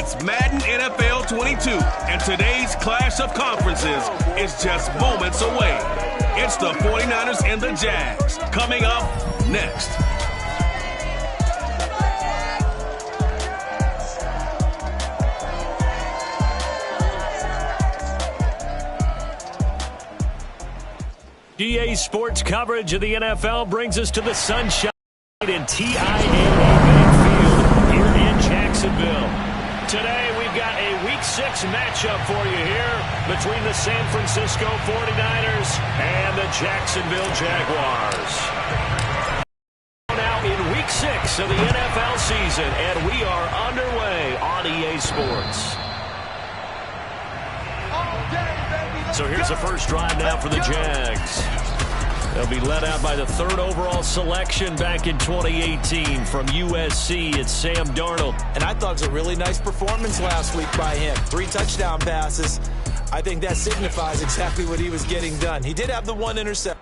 It's Madden NFL 22, and today's clash of conferences is just moments away. It's the 49ers and the Jags, coming up next. GA Sports coverage of the NFL brings us to the Sunshine in TIAA Bank Field here in Jacksonville. Today we've got a Week 6 matchup for you here between the San Francisco 49ers and the Jacksonville Jaguars. Now in Week 6 of the NFL season, and we are underway on EA Sports. So here's the first drive now for the Jags. They'll be led out by the third overall selection back in 2018 from USC. It's Sam Darnold. And I thought it was a really nice performance last week by him. 3 touchdown passes. I think that signifies exactly what he was getting done. He did have the 1 interception.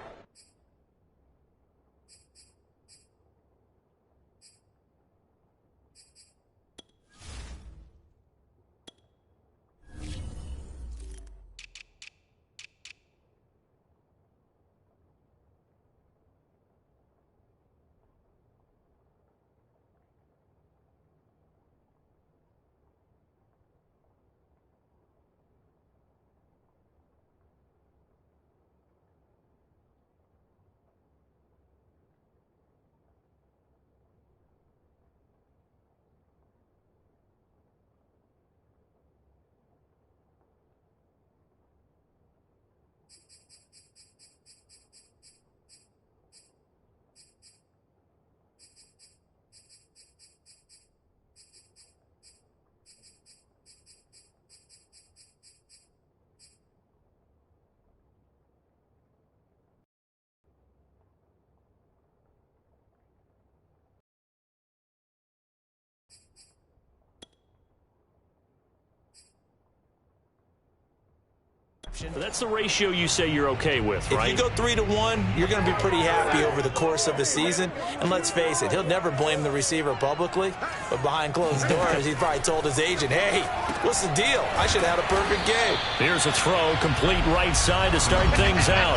That's the ratio you say you're okay with, right? If you go 3-to-1, you're going to be pretty happy over the course of the season. And let's face it, he'll never blame the receiver publicly. But behind closed doors, he probably told his agent, hey, what's the deal? I should have had a perfect game. Here's a throw, complete right side to start things out.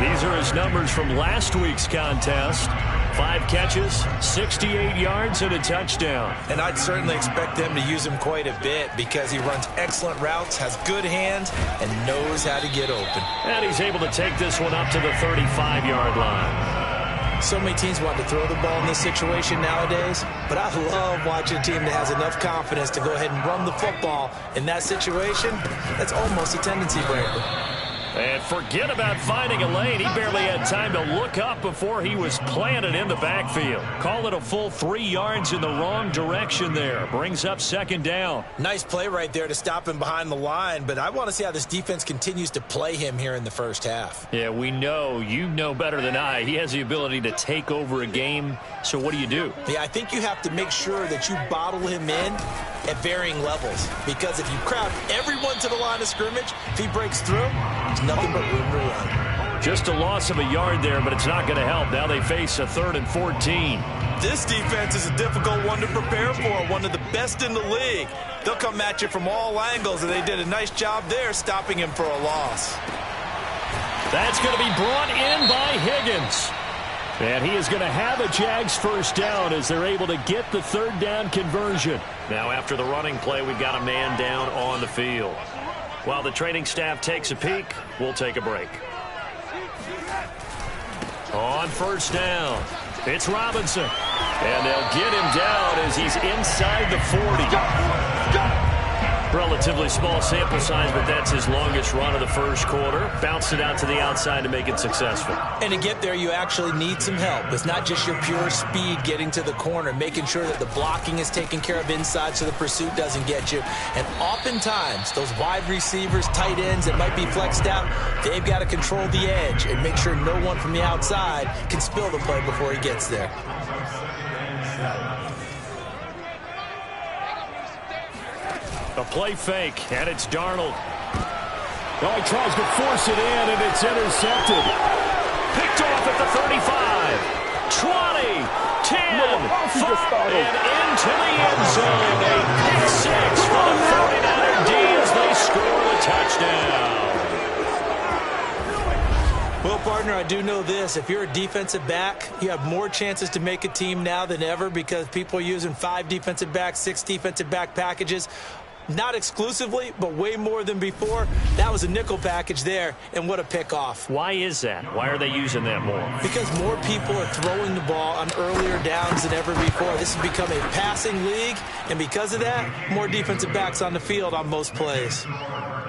These are his numbers from last week's contest. 5 catches, 68 yards, and a touchdown. And I'd certainly expect them to use him quite a bit because he runs excellent routes, has good hands, and knows how to get open. And he's able to take this one up to the 35-yard line. So many teams want to throw the ball in this situation nowadays, but I love watching a team that has enough confidence to go ahead and run the football. In that situation, that's almost a tendency breaker. And forget about finding a lane. He barely had time to look up before he was planted in the backfield. Call it a full 3 yards in the wrong direction there. Brings up second down. Nice play right there to stop him behind the line, but I want to see how this defense continues to play him here in the first half. Yeah, we know. You know better than I. He has the ability to take over a game. So what do you do? Yeah, I think you have to make sure that you bottle him in at varying levels, because if you crowd everyone to the line of scrimmage, if he breaks through, there's nothing but room to run. Just a loss of a yard there, but it's not going to help. Now they face a 3rd and 14. This defense is a difficult one to prepare for, one of the best in the league. They'll come at you from all angles, and they did a nice job there stopping him for a loss. That's going to be brought in by Higgins. And he is going to have a Jags first down as they're able to get the 3rd down conversion. Now after the running play, we've got a man down on the field. While the training staff takes a peek, we'll take a break. On first down, it's Robinson. And they'll get him down as he's inside the 40. Relatively small sample size, but that's his longest run of the first quarter. Bounced it out to the outside to make it successful. And to get there, you actually need some help. It's not just your pure speed getting to the corner, making sure that the blocking is taken care of inside so the pursuit doesn't get you. And oftentimes, those wide receivers, tight ends that might be flexed out, they've got to control the edge and make sure no one from the outside can spill the play before he gets there. A play fake, and it's Darnold. Oh, he tries to force it in, and it's intercepted. Picked off at the 35, 20, 10, 5, and into the end zone. A pick Partner, I do know this. If you're a defensive back, you have more chances to make a team now than ever because people are using 5 defensive backs, 6 defensive back packages. Not exclusively, but way more than before. That was a nickel package there, and what a pick-off. Why is that? Why are they using that more? Because more people are throwing the ball on earlier downs than ever before. This has become a passing league, and because of that, more defensive backs on the field on most plays.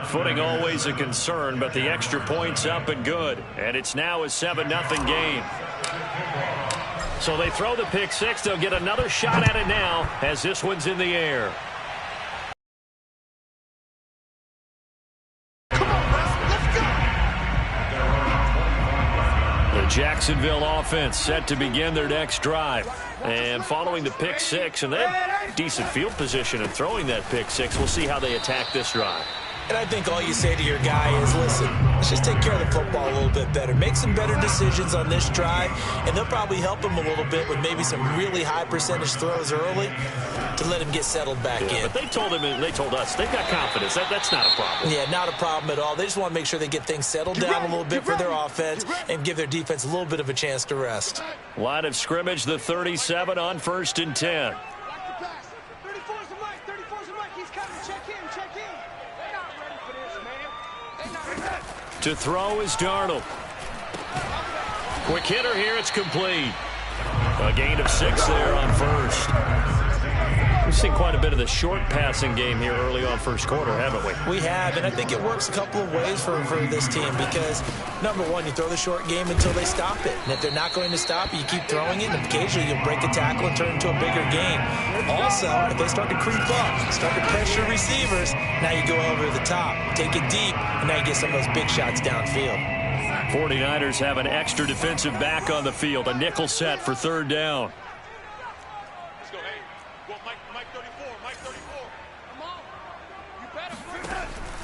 Footing always a concern, but the extra point's up and good. And it's now a 7-0 game. So they throw the pick six. They'll get another shot at it now as this one's in the air. The Jacksonville offense set to begin their next drive. And following the pick six, and they have decent field position in throwing that pick six. We'll see how they attack this drive. And I think all you say to your guy is, listen, let's just take care of the football a little bit better. Make some better decisions on this drive, and they'll probably help him a little bit with maybe some really high percentage throws early to let him get settled back in. But they told him, and they told us, they've got confidence. That's not a problem. Yeah, not a problem at all. They just want to make sure they get things settled down a little bit for their offense and give their defense a little bit of a chance to rest. Line of scrimmage, the 37 on 1st and 10. To throw is Darnold. Quick hitter here, it's complete. A gain of 6 there on first. We've seen quite a bit of the short passing game here early on first quarter, haven't we? We have, and I think it works a couple of ways for this team because, number one, you throw the short game until they stop it. And if they're not going to stop it, you keep throwing it, and occasionally you'll break a tackle and turn it into a bigger game. Also, if they start to creep up, start to pressure receivers, now you go over the top, take it deep, and now you get some of those big shots downfield. 49ers have an extra defensive back on the field, a nickel set for 3rd down.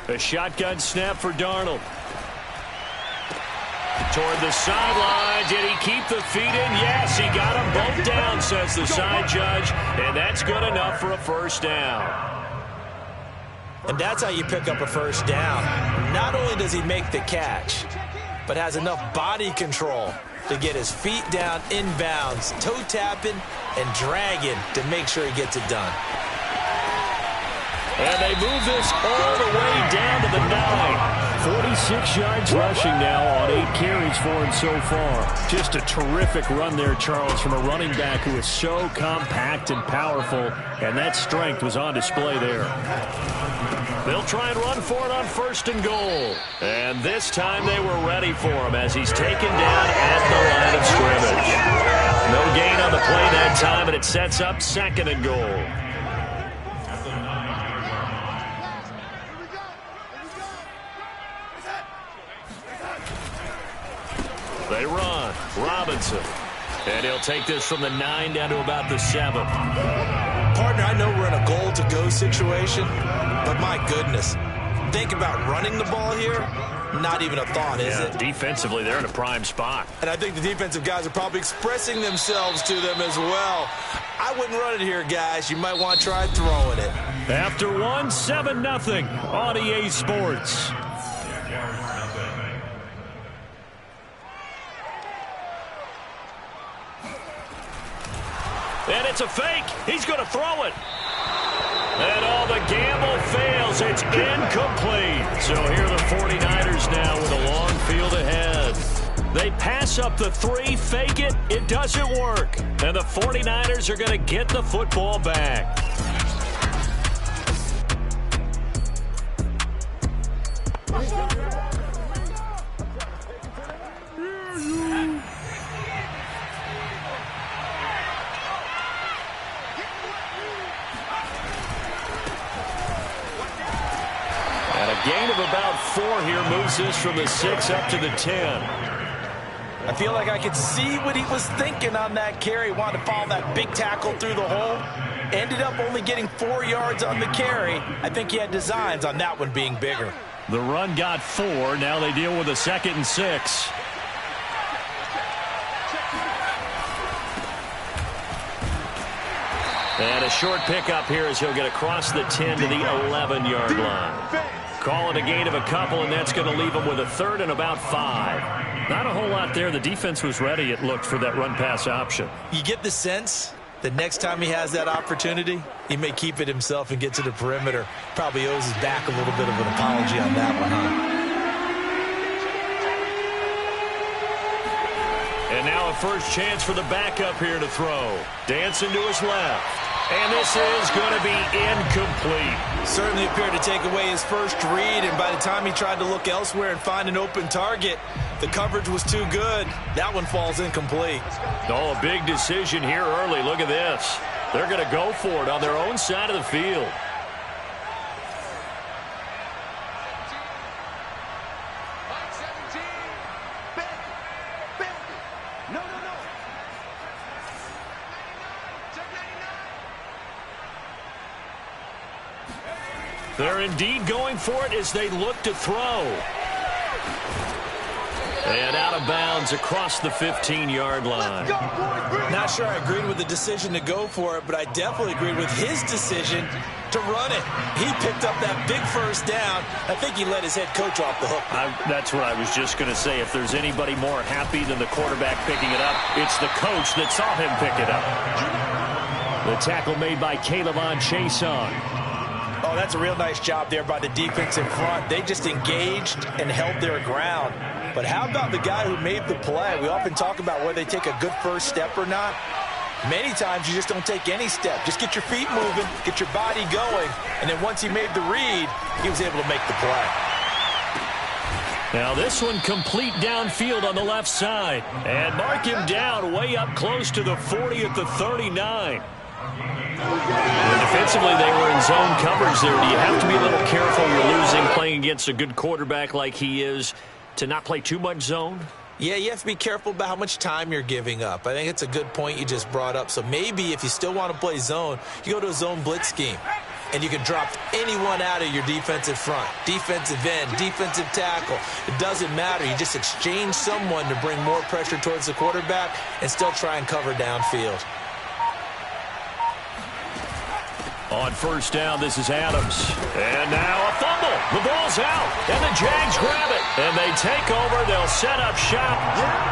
A shotgun snap for Darnold. Toward the sideline. Did he keep the feet in? Yes, he got them both down, says the side judge. And that's good enough for a 1st down. And that's how you pick up a 1st down. Not only does he make the catch, but has enough body control to get his feet down inbounds, toe tapping and dragging to make sure he gets it done. And they move this all the way down to the 9. 46 yards rushing now on 8 carries for him so far. Just a terrific run there, Charles, from a running back who is so compact and powerful, and that strength was on display there. They'll try and run for it on 1st and goal. And this time they were ready for him as he's taken down at the line of scrimmage. No gain on the play that time, and it sets up 2nd and goal. They run. Robinson. And he'll take this from the 9 down to about the 7. Partner, I know we're in a goal-to-go situation, but my goodness. Think about running the ball here. Not even a thought, is it? Defensively, they're in a prime spot. And I think the defensive guys are probably expressing themselves to them as well. I wouldn't run it here, guys. You might want to try throwing it. After 1, 7-0 on EA Sports. And it's a fake. He's going to throw it. And all the gamble fails. It's incomplete. So here are the 49ers now with a long field ahead. They pass up the 3, fake it. It doesn't work. And the 49ers are going to get the football back. Gain of about 4 here moves this from the 6 up to the 10. I feel like I could see what he was thinking on that carry. Wanted to follow that big tackle through the hole. Ended up only getting 4 yards on the carry. I think he had designs on that one being bigger. The run got 4. Now they deal with a 2nd and 6. And a short pickup here as he'll get across the 10 to the 11-yard line. Call it a gain of a couple, and that's going to leave him with a 3rd and about 5. Not a whole lot there. The defense was ready, it looked, for that run-pass option. You get the sense that next time he has that opportunity, he may keep it himself and get to the perimeter. Probably owes his back a little bit of an apology on that one, huh? And now a first chance for the backup here to throw. Dancing to his left. And this is going to be incomplete. Certainly appeared to take away his first read, and by the time he tried to look elsewhere and find an open target, the coverage was too good. That one falls incomplete. Oh, a big decision here early. Look at this. They're going to go for it on their own side of the field. They're indeed going for it as they look to throw. And out of bounds across the 15-yard line. Not sure I agreed with the decision to go for it, but I definitely agreed with his decision to run it. He picked up that big first down. I think he let his head coach off the hook. That's what I was just going to say. If there's anybody more happy than the quarterback picking it up, it's the coach that saw him pick it up. The tackle made by Caleb on Chason. Oh, that's a real nice job there by the defense in front. They just engaged and held their ground. But how about the guy who made the play? We often talk about whether they take a good first step or not. Many times you just don't take any step. Just get your feet moving, get your body going, and then once he made the read, he was able to make the play. Now this one complete downfield on the left side. And mark him down way up close to the 40 at the 39. And defensively, they were in zone coverage there. Do you have to be a little careful you're losing playing against a good quarterback like he is to not play too much zone? Yeah, you have to be careful about how much time you're giving up. I think it's a good point you just brought up. So maybe if you still want to play zone, you go to a zone blitz scheme. And you can drop anyone out of your defensive front, defensive end, defensive tackle. It doesn't matter. You just exchange someone to bring more pressure towards the quarterback and still try and cover downfield. On first down, this is Adams. And now a fumble. The ball's out. And the Jags grab it. And they take over. They'll set up shop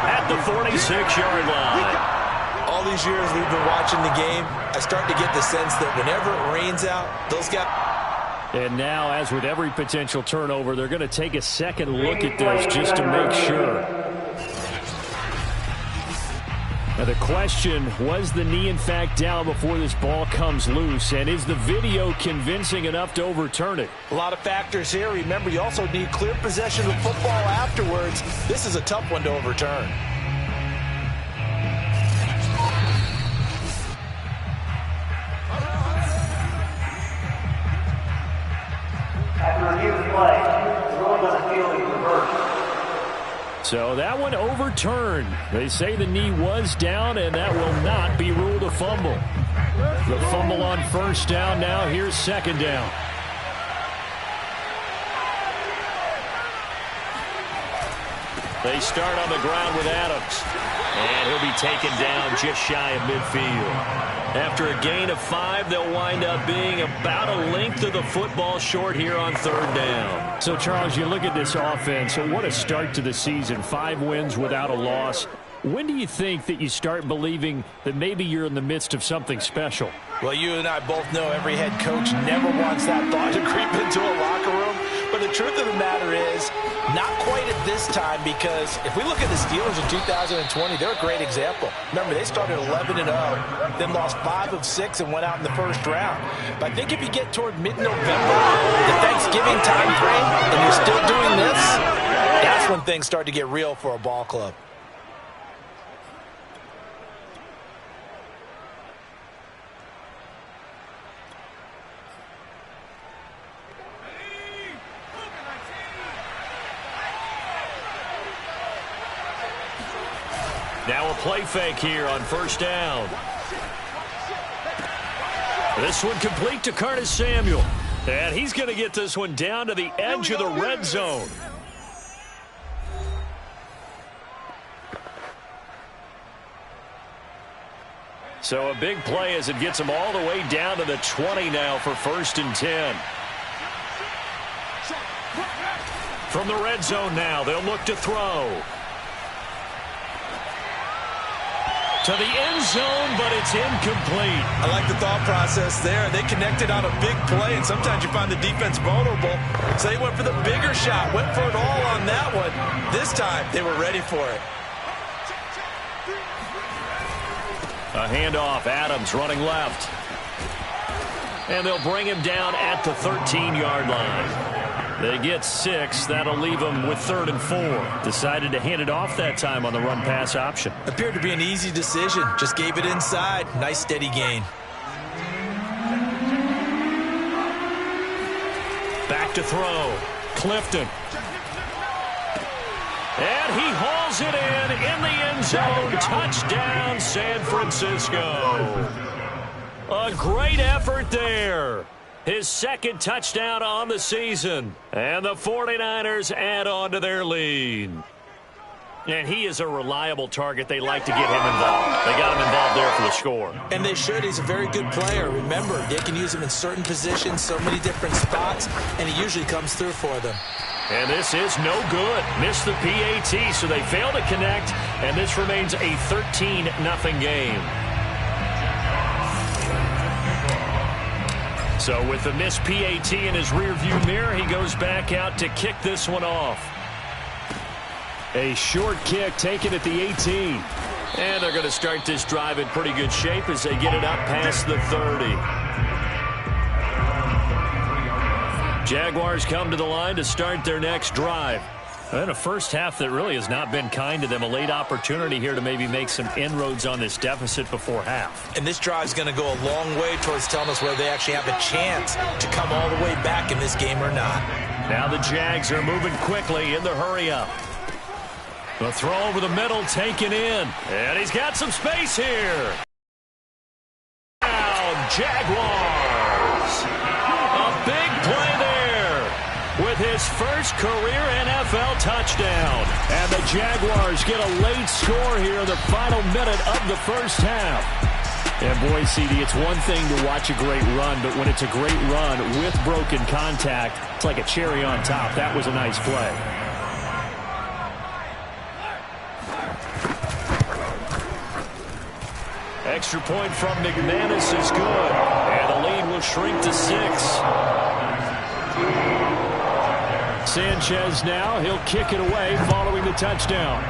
at the 46-yard line. All these years we've been watching the game, I start to get the sense that whenever it rains out, those guys... And now, as with every potential turnover, they're going to take a second look at this just to make sure. Now the question, was the knee in fact down before this ball comes loose? And is the video convincing enough to overturn it? A lot of factors here. Remember, you also need clear possession of football afterwards. This is a tough one to overturn. After review of play, ruling on the field is reversed. So that one overturned. They say the knee was down, and that will not be ruled a fumble. The fumble on first down now. Here's second down. They start on the ground with Adams. And he'll be taken down just shy of midfield. After a gain of 5, they'll wind up being about a length of the football short here on third down. So, Charles, you look at this offense, so what a start to the season. 5 wins without a loss. When do you think that you start believing that maybe you're in the midst of something special? Well, you and I both know every head coach never wants that thought to creep into a locker room. But the truth of the matter is, not quite at this time, because if we look at the Steelers in 2020, they're a great example. Remember, they started 11-0, then lost 5 of 6 and went out in the first round. But I think if you get toward mid-November, the Thanksgiving time frame, and you're still doing this, that's when things start to get real for a ball club. Now a play fake here on first down. This one complete to Curtis Samuel. And he's going to get this one down to the edge of the red zone. So a big play as it gets him all the way down to the 20 now for 1st and 10. From the red zone now, they'll look to throw. To the end zone, but it's incomplete. I like the thought process there. They connected on a big play, and sometimes you find the defense vulnerable. So they went for the bigger shot, went for it all on that one. This time, they were ready for it. A handoff, Adams running left. And they'll bring him down at the 13-yard line. They get 6. That'll leave them with 3rd and 4. Decided to hand it off that time on the run-pass option. Appeared to be an easy decision. Just gave it inside. Nice, steady gain. Back to throw. Clifton. And he hauls it in the end zone. Touchdown, San Francisco. A great effort there. His 2nd touchdown on the season. And the 49ers add on to their lead. And he is a reliable target. They like to get him involved. They got him involved there for the score. And they should. He's a very good player. Remember, they can use him in certain positions, so many different spots, and he usually comes through for them. And this is no good. Missed the PAT, so they fail to connect, and this remains a 13-0 game. So with the missed PAT in his rearview mirror, he goes back out to kick this one off. A short kick taken at the 18. And they're going to start this drive in pretty good shape as they get it up past the 30. Jaguars come to the line to start their next drive. And a first half that really has not been kind to them. A late opportunity here to maybe make some inroads on this deficit before half. And this drive is going to go a long way towards telling us whether they actually have a chance to come all the way back in this game or not. Now the Jags are moving quickly in the hurry-up. The throw over the middle taken in. And he's got some space here. Now Jaguars. A big play there with his first career NFL touchdown. And the Jaguars get a late score here in the final minute of the first half. And boy, CD, it's one thing to watch a great run, but when it's a great run with broken contact, it's like a cherry on top. That was a nice play. Extra point from McManus is good. And the lead will shrink to 6. Sanchez now, he'll kick it away following the touchdown.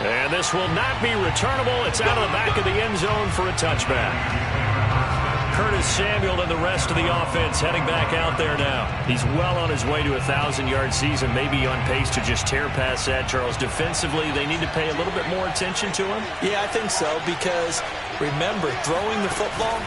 And this will not be returnable. It's out of the back of the end zone for a touchback. Curtis Samuel and the rest of the offense heading back out there now. He's well on his way to a 1,000-yard season, maybe on pace to just tear past that, Charles. Defensively, they need to pay a little bit more attention to him? Yeah, I think so, because remember, throwing the football,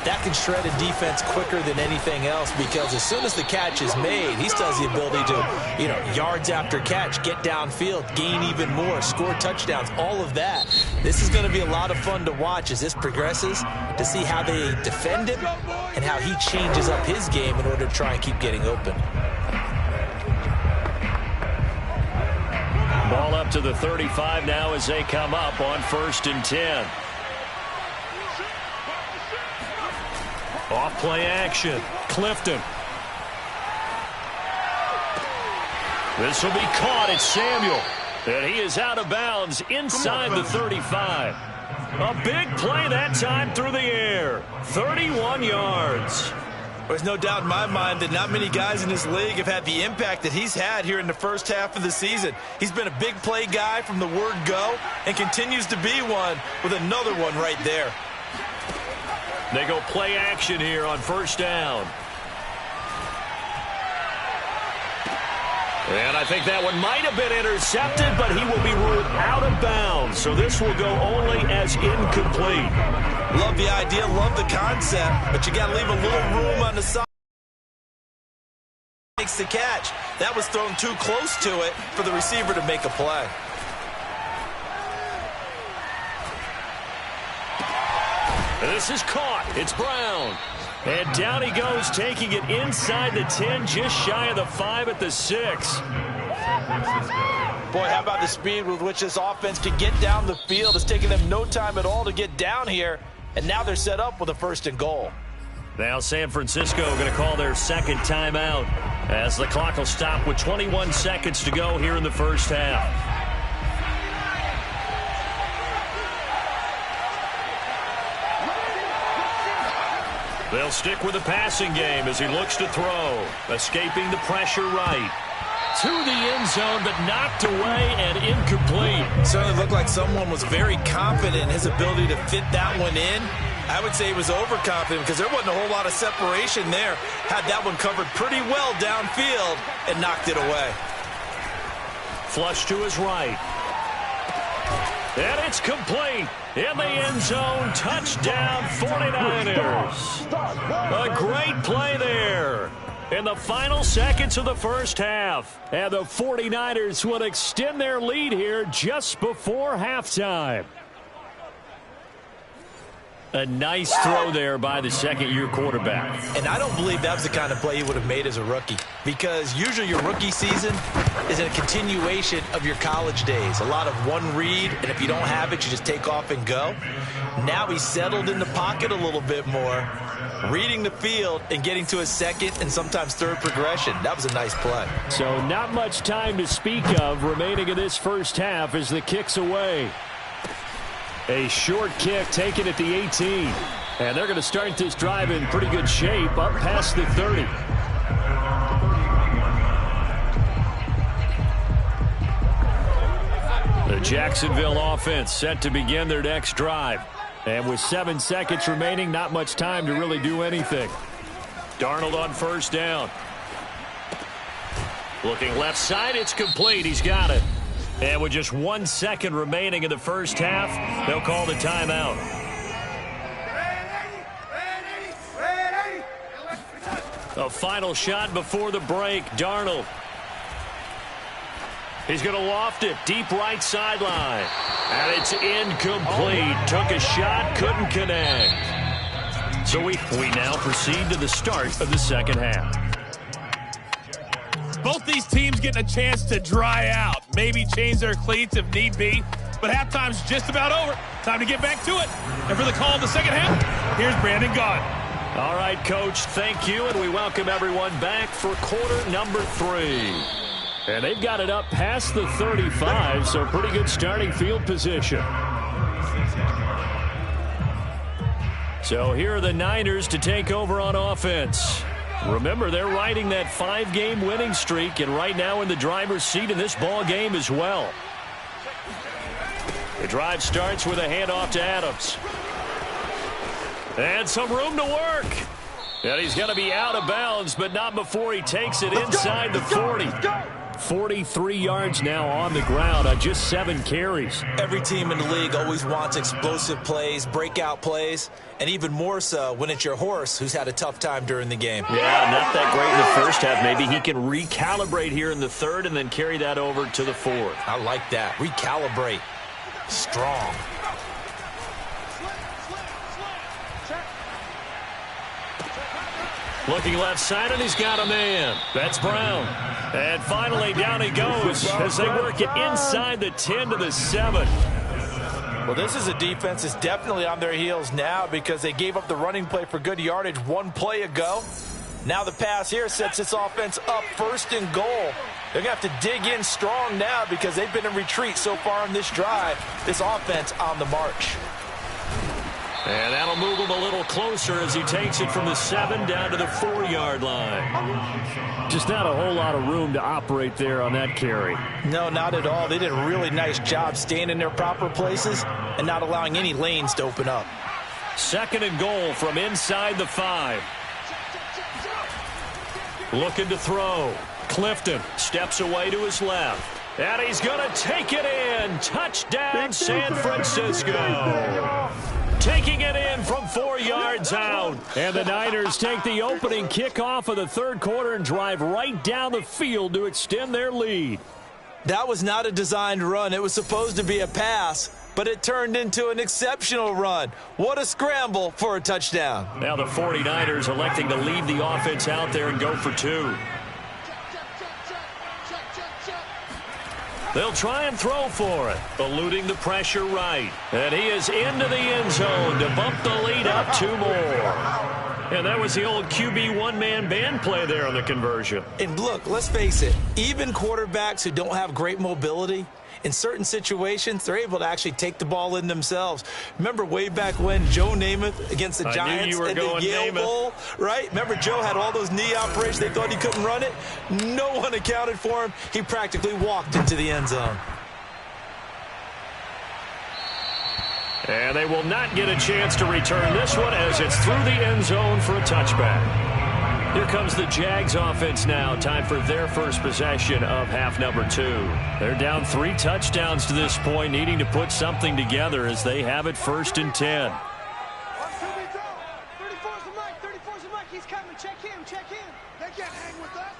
that can shred a defense quicker than anything else, because as soon as the catch is made, he still has the ability to, yards after catch, get downfield, gain even more, score touchdowns, all of that. This is going to be a lot of fun to watch as this progresses, to see how they defend him and how he changes up his game in order to try and keep getting open. Ball up to the 35 now as they come up on 1st and 10. Off play action. Clifton. This will be caught. It's Samuel. And he is out of bounds inside the 35. A big play that time through the air. 31 yards. There's no doubt in my mind that not many guys in this league have had the impact that he's had here in the first half of the season. He's been a big play guy from the word go and continues to be one with another one right there. They go play action here on 1st down. And I think that one might have been intercepted, but he will be ruled out of bounds. So this will go only as incomplete. Love the idea, love the concept, but you got to leave a little room on the side. Makes the catch. That was thrown too close to it for the receiver to make a play. This is caught. It's Brown. And down he goes, taking it inside the 10, just shy of the 5 at the 6. Boy, how about the speed with which this offense can get down the field? It's taking them no time at all to get down here, and now they're set up with a 1st and goal. Now San Francisco going to call their 2nd timeout as the clock will stop with 21 seconds to go here in the first half. They'll stick with the passing game as he looks to throw. Escaping the pressure right. To the end zone, but knocked away and incomplete. Certainly looked like someone was very confident in his ability to fit that one in. I would say he was overconfident because there wasn't a whole lot of separation there. Had that one covered pretty well downfield and knocked it away. Flush to his right. And it's complete. In the end zone, touchdown 49ers. A great play there. In the final seconds of the first half. And the 49ers will extend their lead here just before halftime. A nice throw there by the second-year quarterback. And I don't believe that was the kind of play he would have made as a rookie, because usually your rookie season is a continuation of your college days. A lot of one read, and if you don't have it, you just take off and go. Now he's settled in the pocket a little bit more, reading the field and getting to a second and sometimes third progression. That was a nice play. So not much time to speak of remaining in this first half as the kick's away. A short kick taken at the 18. And they're going to start this drive in pretty good shape up past the 30. The Jacksonville offense set to begin their next drive. And with 7 seconds remaining, not much time to really do anything. Darnold on first down. Looking left side, it's complete. He's got it. And with just 1 second remaining in the first half, they'll call the timeout. A final shot before the break. Darnold. He's going to loft it. Deep right sideline. And it's incomplete. Took a shot, couldn't connect. So we now proceed to the start of the second half. Both these teams getting a chance to dry out, maybe change their cleats if need be, but halftime's just about over. Time to get back to it. And for the call of the second half, here's Brandon Gaudin. All right, Coach, thank you, and we welcome everyone back for quarter number 3. And they've got it up past the 35, so pretty good starting field position. So here are the Niners to take over on offense. Remember, they're riding that 5-game winning streak, and right now in the driver's seat in this ball game as well. The drive starts with a handoff to Adams. And some room to work. And he's going to be out of bounds, but not before he takes it inside the 40. 43 yards now on the ground on just 7 carries. Every team in the league always wants explosive plays, breakout plays, and even more so when it's your horse who's had a tough time during the game. Yeah, not that great in the first half. Maybe he can recalibrate here in the third and then carry that over to the fourth. I like that. Recalibrate. Strong. Looking left side, and he's got a man. That's Brown. And finally, down he goes as they work it inside the 10 to the 7. Well, this is a defense that's definitely on their heels now because they gave up the running play for good yardage 1 play ago. Now the pass here sets this offense up 1st and goal. They're going to have to dig in strong now because they've been in retreat so far on this drive. This offense on the march. And that'll move him a little closer as he takes it from the 7 down to the 4-yard line. Just not a whole lot of room to operate there on that carry. No, not at all. They did a really nice job staying in their proper places and not allowing any lanes to open up. 2nd and goal from inside the 5. Looking to throw. Clifton steps away to his left. And he's going to take it in. Touchdown, San Francisco. Taking it in from 4 yards out. And the Niners take the opening kickoff of the third quarter and drive right down the field to extend their lead. That was not a designed run. It was supposed to be a pass, but it turned into an exceptional run. What a scramble for a touchdown. Now the 49ers electing to leave the offense out there and go for 2. They'll try and throw for it, eluding the pressure right. And he is into the end zone to bump the lead up 2 more. And that was the old QB one-man band play there on the conversion. And look, let's face it, even quarterbacks who don't have great mobility, in certain situations, they're able to actually take the ball in themselves. Remember way back when Joe Namath against the Giants in the Yale Bowl, right? Remember Joe had all those knee operations. They thought he couldn't run it. No one accounted for him. He practically walked into the end zone. And they will not get a chance to return this one as it's through the end zone for a touchback. Here comes the Jags offense now. Time for their first possession of half number 2. They're down 3 touchdowns to this point, needing to put something together as they have it 1st and 10. 34's the mic. 34's the mic. He's coming. Check him. Check him. They can't hang with us.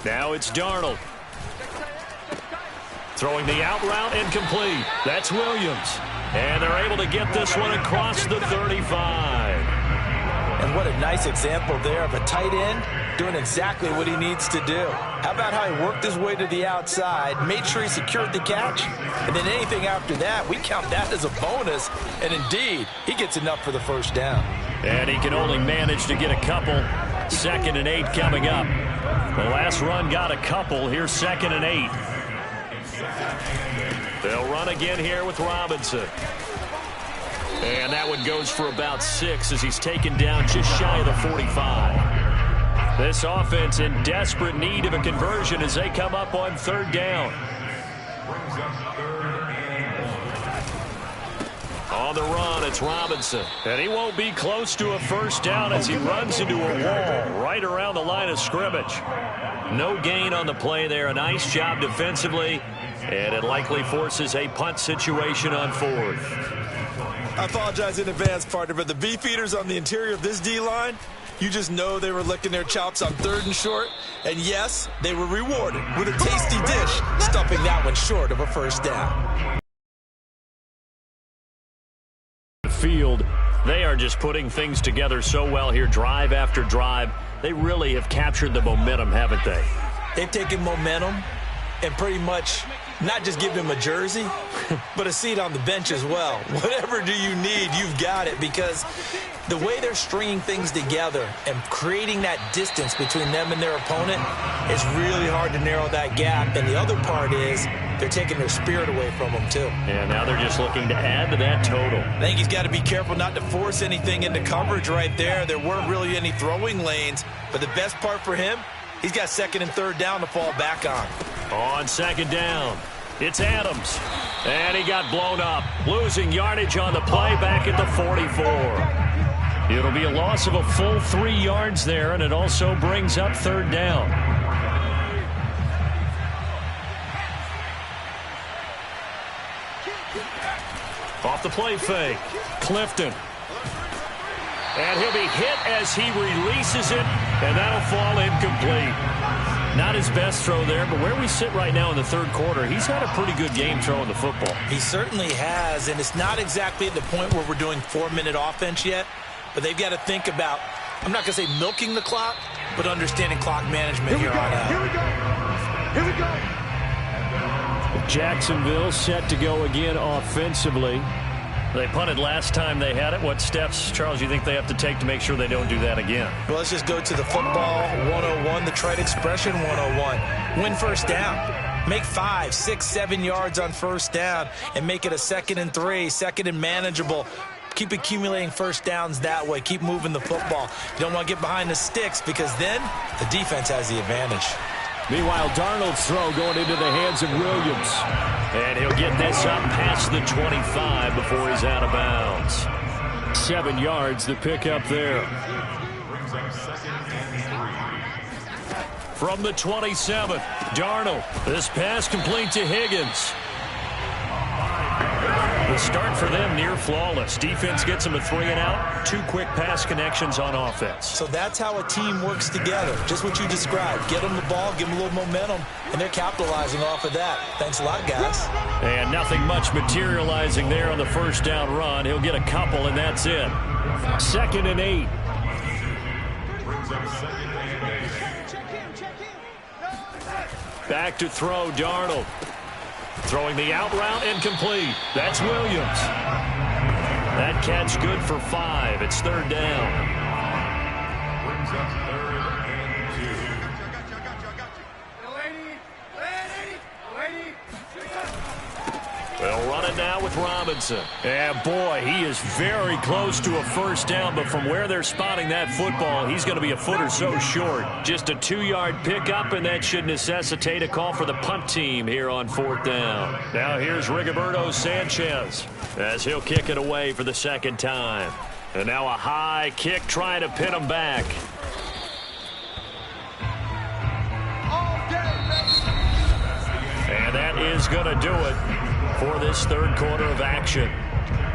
Now it's Darnold. Throwing the out route incomplete. That's Williams. And they're able to get this one across the 35. And what a nice example there of a tight end doing exactly what he needs to do. How about how he worked his way to the outside, made sure he secured the catch, and then anything after that, we count that as a bonus. And indeed, he gets enough for the first down. And he can only manage to get a couple. 2nd and 8 coming up. The last run got a couple. Here's 2nd and 8. They'll run again here with Robinson. And that one goes for about 6 as he's taken down just shy of the 45. This offense in desperate need of a conversion as they come up on 3rd down. On the run, it's Robinson. And he won't be close to a first down as he runs into a wall right around the line of scrimmage. No gain on the play there. A nice job defensively. And it likely forces a punt situation on 4th. I apologize in advance, partner, but the beefeaters on the interior of this D-line, you just know they were licking their chops on 3rd and short. And yes, they were rewarded with a tasty dish, stuffing that one short of a first down. The field, they are just putting things together so well here, drive after drive. They really have captured the momentum, haven't they? They've taken momentum and pretty much not just give him a jersey, but a seat on the bench as well. Whatever do you need, you've got it, because the way they're stringing things together and creating that distance between them and their opponent is really hard to narrow that gap. And the other part is they're taking their spirit away from them, too. And now they're just looking to add to that total. I think he's got to be careful not to force anything into coverage right there. There weren't really any throwing lanes, but the best part for him, he's got 2nd and 3rd down to fall back on. On 2nd down, it's Adams. And he got blown up, losing yardage on the play back at the 44. It'll be a loss of a full 3 yards there, and it also brings up 3rd down. Off the play fake, Clifton. And he'll be hit as he releases it, and that'll fall incomplete. Not his best throw there, but where we sit right now in the 3rd quarter, he's had a pretty good game throwing the football. He certainly has, and it's not exactly at the point where we're doing 4-minute offense yet, but they've got to think about, I'm not going to say milking the clock, but understanding clock management here on out. Here we go. Here we go. Jacksonville set to go again offensively. They punted last time they had it. What steps, Charles, you think they have to take to make sure they don't do that again? Well, let's just go to the football 101, the trite expression 101. Win first down. Make 5, 6, 7 yards on first down and make it a 2nd and 3, 2nd and manageable. Keep accumulating first downs that way. Keep moving the football. You don't want to get behind the sticks because then the defense has the advantage. Meanwhile, Darnold's throw going into the hands of Williams. And he'll get this up past the 25 before he's out of bounds. 7 yards, the pickup there. From the 27, Darnold. This pass complete to Higgins. The start for them near flawless. Defense gets them a 3 and out. 2 quick pass connections on offense. So that's how a team works together. Just what you described. Get them the ball, give them a little momentum, and they're capitalizing off of that. Thanks a lot, guys. And nothing much materializing there on the first down run. He'll get a couple, and that's it. 2nd and 8. Back to throw, Darnold. Throwing the out route, incomplete. That's Williams. That catch good for 5. It's 3rd down. Brings up 3rd and 2. They'll run it now with Robinson. And boy, he is very close to a first down, but from where they're spotting that football, he's going to be a foot or so short. Just a 2-yard pickup, and that should necessitate a call for the punt team here on 4th down. Now here's Rigoberto Sanchez as he'll kick it away for the second time. And now a high kick trying to pin him back. And that is going to do it for this third quarter of action.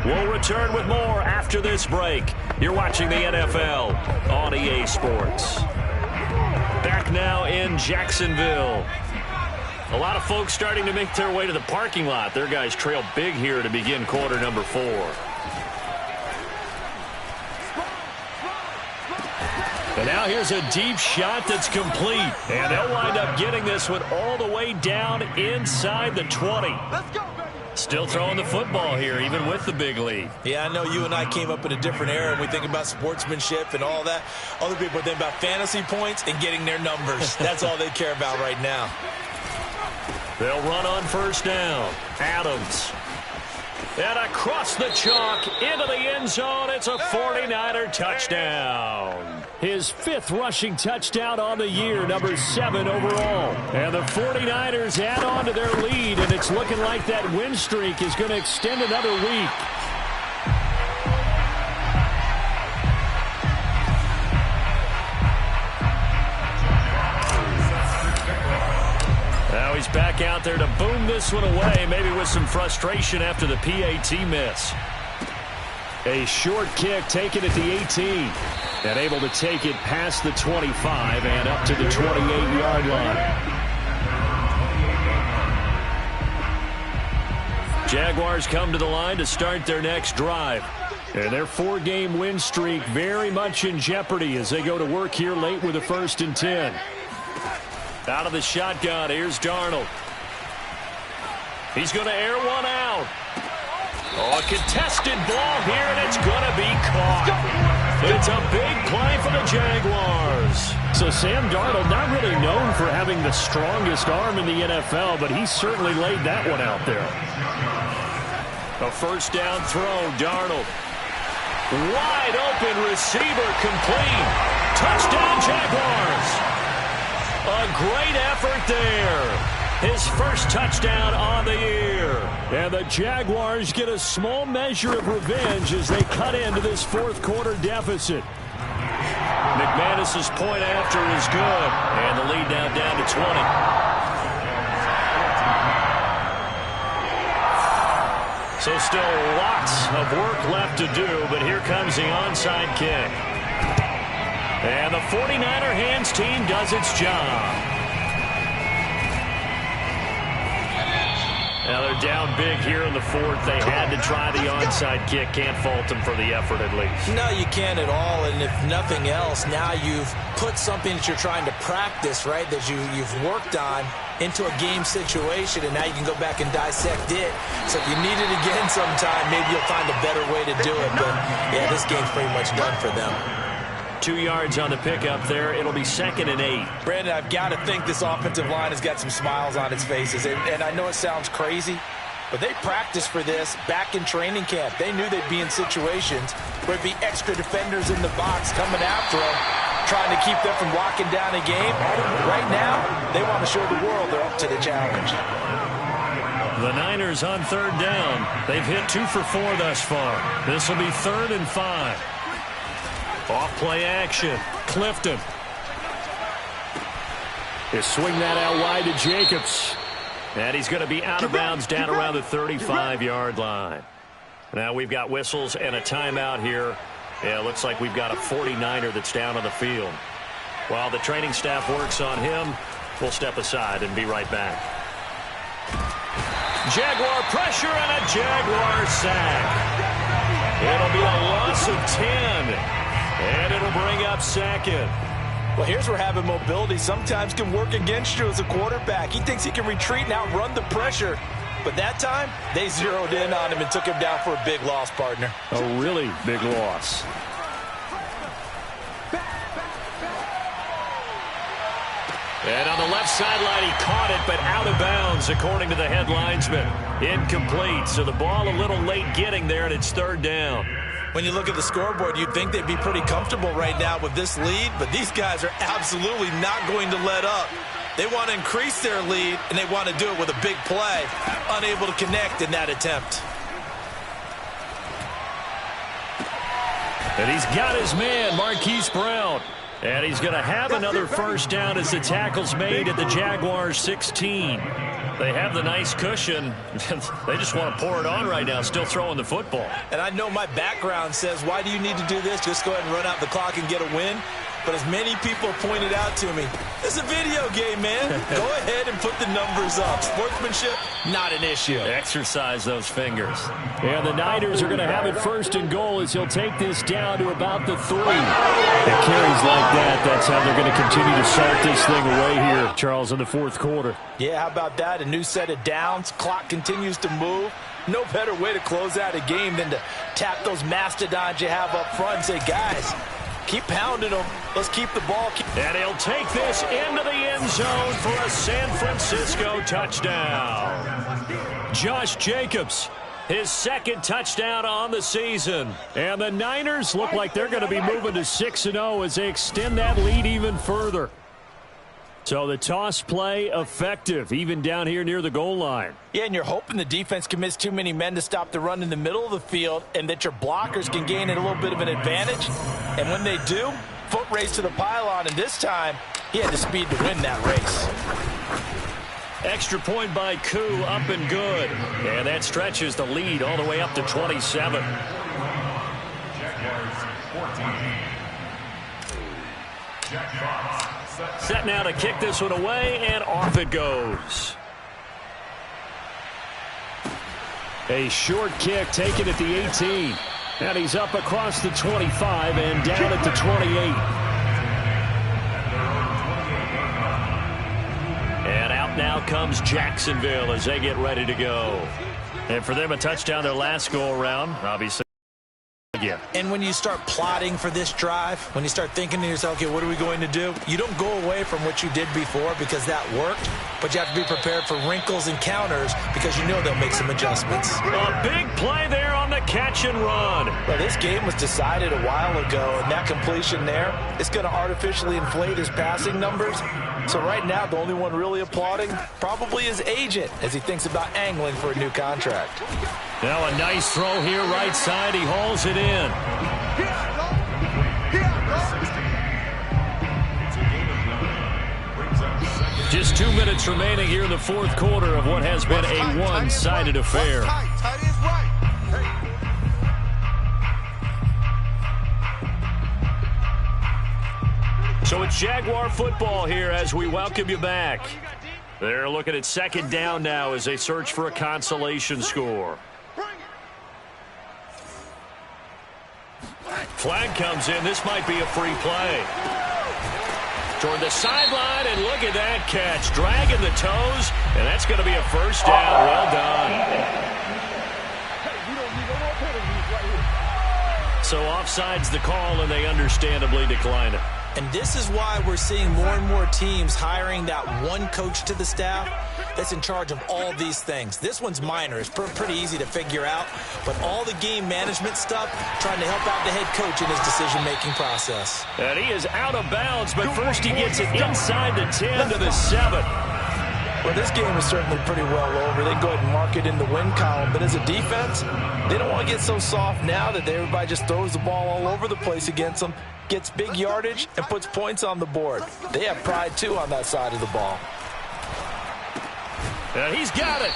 We'll return with more after this break. You're watching the NFL on EA Sports. Back now in Jacksonville. A lot of folks starting to make their way to the parking lot. Their guys trail big here to begin quarter number 4. And now here's a deep shot that's complete. And they'll wind up getting this one all the way down inside the 20. Let's go, baby. Still throwing the football here, even with the big lead. Yeah, I know you and I came up in a different era, and we think about sportsmanship and all that. Other people think about fantasy points and getting their numbers. That's all they care about right now. They'll run on first down. Adams. And across the chalk into the end zone. It's a 49er touchdown. His 5th rushing touchdown on the year, number 7 overall. And the 49ers add on to their lead, and it's looking like that win streak is going to extend another week. Now he's back out there to boom this one away, maybe with some frustration after the PAT miss. A short kick taken at the 18. And able to take it past the 25 and up to the 28-yard line. Jaguars come to the line to start their next drive. And their 4-game win streak very much in jeopardy as they go to work here late with a 1st and 10. Out of the shotgun, here's Darnold. He's going to air one out. Oh, a contested ball here, and it's going to be caught. It's a big play for the Jaguars. So Sam Darnold, not really known for having the strongest arm in the NFL, but he certainly laid that one out there. A first down throw, Darnold. Wide open receiver complete. Touchdown Jaguars. A great effort there. His first touchdown on the year. And the Jaguars get a small measure of revenge as they cut into this 4th quarter deficit. McManus's point after is good. And the lead now down to 20. So still lots of work left to do, but here comes the onside kick. And the 49er hands team does its job. Now they're down big here in the 4th. They had to try the onside kick. Can't fault them for the effort at least. No, you can't at all. And if nothing else, now you've put something that you're trying to practice, right, that you've worked on into a game situation, and now you can go back and dissect it. So if you need it again sometime, maybe you'll find a better way to do it. But, yeah, this game's pretty much done for them. 2 yards on the pickup there. It'll be 2nd and 8. Brandon, I've got to think this offensive line has got some smiles on its faces. And I know it sounds crazy, but they practiced for this back in training camp. They knew they'd be in situations where there'd be extra defenders in the box coming after them, trying to keep them from locking down a game. Right now, they want to show the world they're up to the challenge. The Niners on 3rd down. They've hit 2 for 4 thus far. This will be 3rd and 5. Off play action. Clifton. He'll swing that out wide to Jacobs. And he's going to be out of bounds down around the 35-yard line. Now we've got whistles and a timeout here. Yeah, it looks like we've got a 49er that's down on the field. While the training staff works on him, we'll step aside and be right back. Jaguar pressure and a Jaguar sack. It'll be a loss of 10. And it'll bring up 2nd. Well, here's where having mobility sometimes can work against you as a quarterback. He thinks he can retreat and outrun the pressure. But that time, they zeroed in on him and took him down for a big loss, partner. A really big loss. And on the left sideline, he caught it, but out of bounds, according to the head linesman. Incomplete, so the ball a little late getting there, and it's third down. When you look at the scoreboard, you'd think they'd be pretty comfortable right now with this lead, but these guys are absolutely not going to let up. They want to increase their lead, and they want to do it with a big play. Unable to connect in that attempt. And he's got his man, Marquise Brown. And he's going to have another first down as the tackle's made at the Jaguars' 16. They have the nice cushion. They just want to pour it on right now, still throwing the football. And I know my background says, why do you need to do this? Just go ahead and run out the clock and get a win. But as many people pointed out to me, it's a video game, man. Go ahead and put the numbers up. Sportsmanship, not an issue. Exercise those fingers. And the Niners are going to have it first and goal as he'll take this down to about the 3. It carries like that. That's how they're going to continue to salt this thing away here, Charles, in the fourth quarter. Yeah, how about that? A new set of downs. Clock continues to move. No better way to close out a game than to tap those mastodons you have up front and say, guys, keep pounding them. Let's keep the ball. And he'll take this into the end zone for a San Francisco touchdown. Josh Jacobs, his second touchdown on the season. And the Niners look like they're going to be moving to 6-0 as they extend that lead even further. So the toss play effective, even down here near the goal line. Yeah, and you're hoping the defense commits too many men to stop the run in the middle of the field and that your blockers can gain a little bit of an advantage. And when they do, foot race to the pylon, and this time he had the speed to win that race. Extra point by Koo, up and good. And that stretches the lead all the way up to 27. Set now to kick this one away, and off it goes. A short kick taken at the 18. And he's up across the 25 and down at the 28. And out now comes Jacksonville as they get ready to go. And for them, a touchdown their last go-around, obviously. Yeah. And when you start plotting for this drive, when you start thinking to yourself, okay, what are we going to do? You don't go away from what you did before because that worked, but you have to be prepared for wrinkles and counters because you know they'll make some adjustments. A big play there on the catch and run. Well, this game was decided a while ago, and that completion there is going to artificially inflate his passing numbers. So right now, the only one really applauding probably his agent as he thinks about angling for a new contract. Now a nice throw here right side. He hauls it in. Just 2 minutes remaining here in the fourth quarter of what has been a one-sided affair. So it's Jaguar football here as we welcome you back. They're looking at second down now as they search for a consolation score. Flag comes in. This might be a free play. Toward the sideline, and look at that catch. Dragging the toes, and that's going to be a first down. Well done. So offside's the call, and they understandably decline it. And this is why we're seeing more and more teams hiring that one coach to the staff that's in charge of all these things. This one's minor. It's pretty easy to figure out. But all the game management stuff, trying to help out the head coach in his decision-making process. And he is out of bounds, but first he gets it inside the 10 to the 7. Well, this game is certainly pretty well over. They can go ahead and mark it in the win column. But as a defense, they don't want to get so soft now that everybody just throws the ball all over the place against them, gets big yardage, and puts points on the board. They have pride, too, on that side of the ball. And he's got it.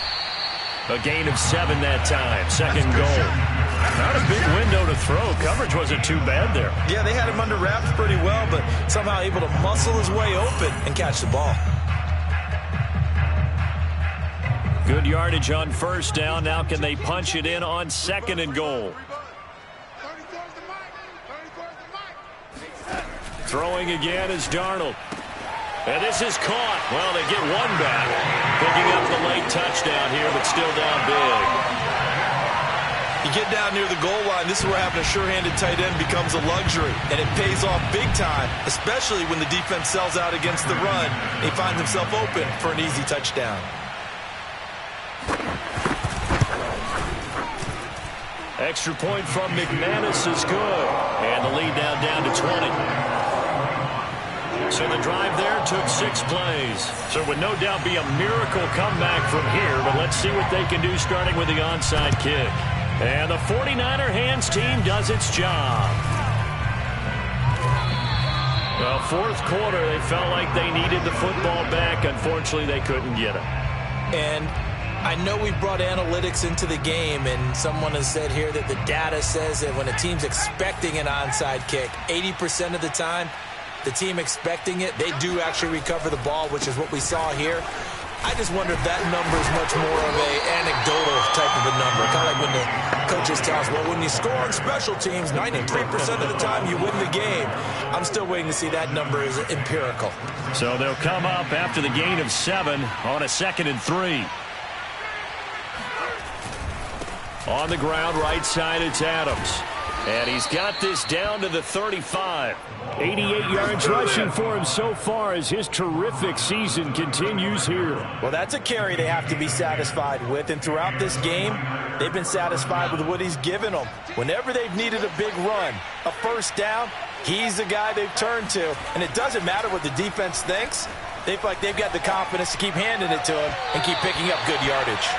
A gain of 7 that time. Second goal. Not a big window to throw. Coverage wasn't too bad there. Yeah, they had him under wraps pretty well, but somehow able to muscle his way open and catch the ball. Good yardage on first down. Now can they punch it in on second and goal? Throwing again is Darnold. And this is caught. Well, they get one back. Picking up the late touchdown here, but still down big. You get down near the goal line, this is where having a sure-handed tight end becomes a luxury, and it pays off big time, especially when the defense sells out against the run. He finds himself open for an easy touchdown. Extra point from McManus is good. And the lead now down to 20. So the drive there took 6 plays. So it would no doubt be a miracle comeback from here, but let's see what they can do starting with the onside kick. And the 49er hands team does its job. Well, fourth quarter, they felt like they needed the football back. Unfortunately, they couldn't get it. And I know we've brought analytics into the game, and someone has said here that the data says that when a team's expecting an onside kick, 80% of the time, the team expecting it, they do actually recover the ball, which is what we saw here. I just wonder if that number is much more of an anecdotal type of a number. Kind of like when the coaches tell us, well, when you score on special teams, 93% of the time you win the game. I'm still waiting to see that number is empirical. So they'll come up after the gain of 7 on a 2nd and 3. On the ground, right side, it's Adams. And he's got this down to the 35. 88 yards rushing for him so far as his terrific season continues here. Well, that's a carry they have to be satisfied with. And throughout this game, they've been satisfied with what he's given them. Whenever they've needed a big run, a first down, he's the guy they've turned to. And it doesn't matter what the defense thinks. They feel like they've got the confidence to keep handing it to him and keep picking up good yardage.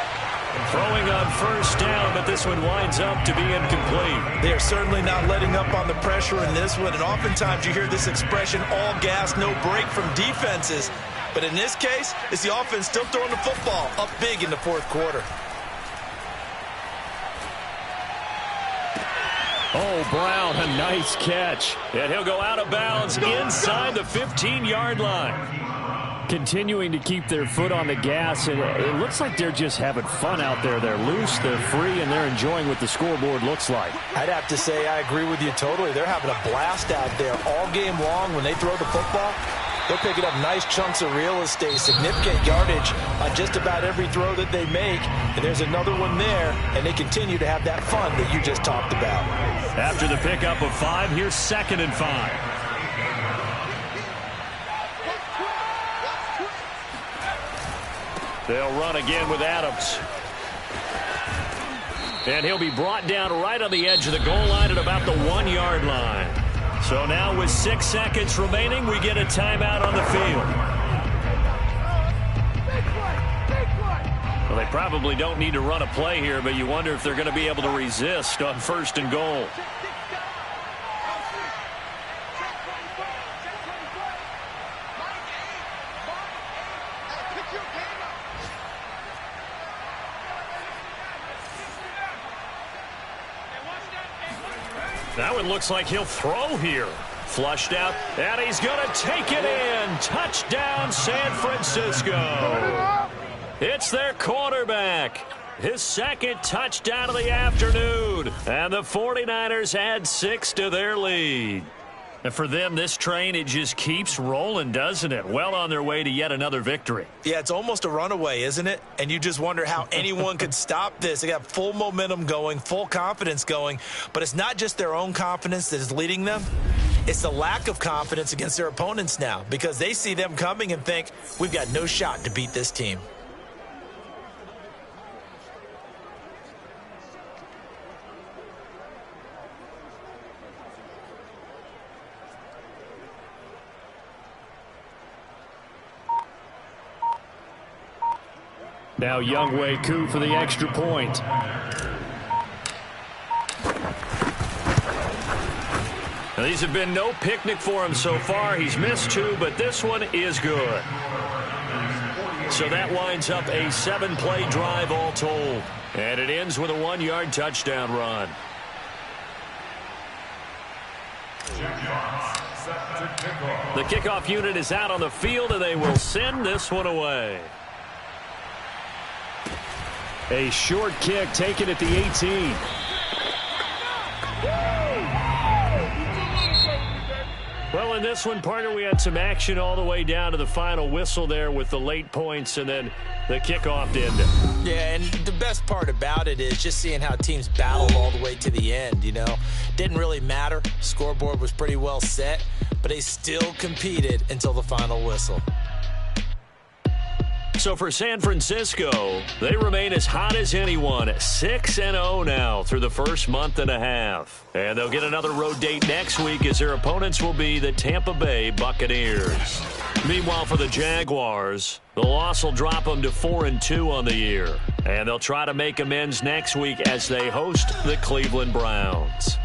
Throwing on first down, but this one winds up to be incomplete. They are certainly not letting up on the pressure in this one, and oftentimes you hear this expression, all gas, no break from defenses. But in this case, it's the offense still throwing the football up big in the fourth quarter. Oh, Brown, a nice catch. And he'll go out of bounds inside the 15-yard line. Continuing to keep their foot on the gas, and it looks like they're just having fun out there. They're loose, they're free, and they're enjoying what the scoreboard looks like. I'd have to say I agree with you totally. They're having a blast out there all game long. When they throw the football, they're picking up nice chunks of real estate, significant yardage on just about every throw that they make. And there's another one there, and they continue to have that fun that you just talked about. After the pickup of 5, here's 2nd and 5. They'll run again with Adams. And he'll be brought down right on the edge of the goal line at about the 1-yard line. So now with 6 seconds remaining, we get a timeout on the field. Well, they probably don't need to run a play here, but you wonder if they're going to be able to resist on 1st and goal. That one looks like he'll throw here. Flushed out, and he's going to take it in. Touchdown, San Francisco. It's their quarterback. His 2nd touchdown of the afternoon. And the 49ers add 6 to their lead. And for them, this train, it just keeps rolling, doesn't it? Well on their way to yet another victory. Yeah, it's almost a runaway, isn't it? And you just wonder how anyone could stop this. They got full momentum going, full confidence going. But it's not just their own confidence that is leading them. It's the lack of confidence against their opponents now, because they see them coming and think, we've got no shot to beat this team. Now Younghoe Koo for the extra point. Now, these have been no picnic for him so far. He's missed 2, but this one is good. So that winds up a 7-play drive all told. And it ends with a 1-yard touchdown run. The kickoff unit is out on the field, and they will send this one away. A short kick taken at the 18. Well, in this one, partner, we had some action all the way down to the final whistle there with the late points and then the kickoff to end it. Yeah, and the best part about it is just seeing how teams battled all the way to the end, you know. Didn't really matter. Scoreboard was pretty well set, but they still competed until the final whistle. So for San Francisco, they remain as hot as anyone, 6-0 now through the first month and a half. And they'll get another road date next week as their opponents will be the Tampa Bay Buccaneers. Meanwhile, for the Jaguars, the loss will drop them to 4-2 on the year. And they'll try to make amends next week as they host the Cleveland Browns.